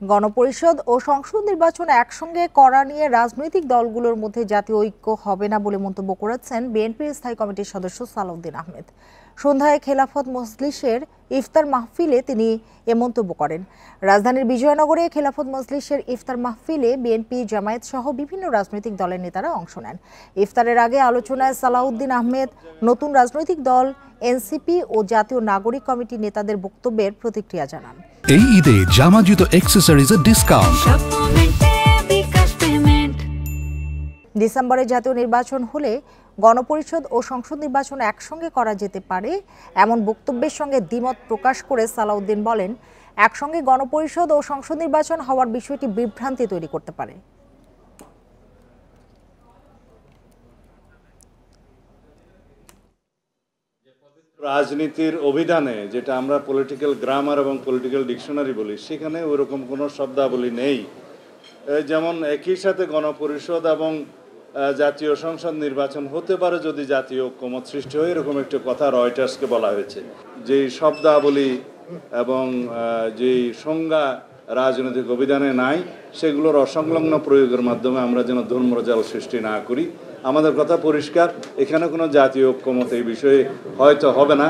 গণপরিষদ ও সংসদ নির্বাচন একসঙ্গে করা নিয়ে রাজনৈতিক দলগুলোর মধ্যে জাতীয় ঐক্য হবে না বলে মন্তব্য করেছেন বিএনপির স্থায়ী কমিটির সদস্য সালাউদ্দিন আহমেদ। সন্ধ্যায় খেলাফত মজলিসের ইফতার মাহফিলে তিনি এ মন্তব্য করেন। রাজধানীর বিজয়নগরে খেলাফত মজলিসের ইফতার মাহফিলে বিএনপি, জামায়াত সহ বিভিন্ন রাজনৈতিক দলের নেতারা অংশ নেন। ইফতারের আগে আলোচনায় সালাউদ্দিন আহমেদ নতুন রাজনৈতিক দল এনসিপি ও জাতীয় নাগরিক কমিটির নেতাদের বক্তব্যের প্রতিক্রিয়া জানান। এই ঈদে জামা জুতো অ্যাক্সেসরিজের ডিসকাউন্ট। ডিসেম্বরে জাতীয় নির্বাচন হলে গণপরিষদ ও সংসদ নির্বাচন একসঙ্গে করা যেতে পারে এমন বক্তব্যের সঙ্গে দ্বিমত প্রকাশ করে সালাউদ্দিন বলেন, একসঙ্গে গণপরিষদ ও সংসদ নির্বাচন হওয়ার বিষয়টি বিভ্রান্তি তৈরি করতে পারে। রাজনীতির অভিধানে যেটা আমরা পলিটিক্যাল গ্রামার এবং পলিটিক্যাল ডিকশনারি বলি, সেখানে ওইরকম কোনো শব্দাবলী নেই। যেমন একই সাথে গণপরিষদ এবং জাতীয় সংসদ নির্বাচন হতে পারে যদি জাতীয় ঐক্যমত সৃষ্টি হয়, এরকম একটা কথা রয়টার্সকে বলা হয়েছে। যেই শব্দাবলী এবং যেই সংজ্ঞা রাজনৈতিক অভিধানে নাই, সেগুলোর অসংলগ্ন প্রয়োগের মাধ্যমে আমরা যেন ধর্মজাল সৃষ্টি না করি। আমাদের কথা পরিষ্কার, এখানে কোনো জাতীয় ঐক্যমত এই বিষয়ে হয়তো হবে না।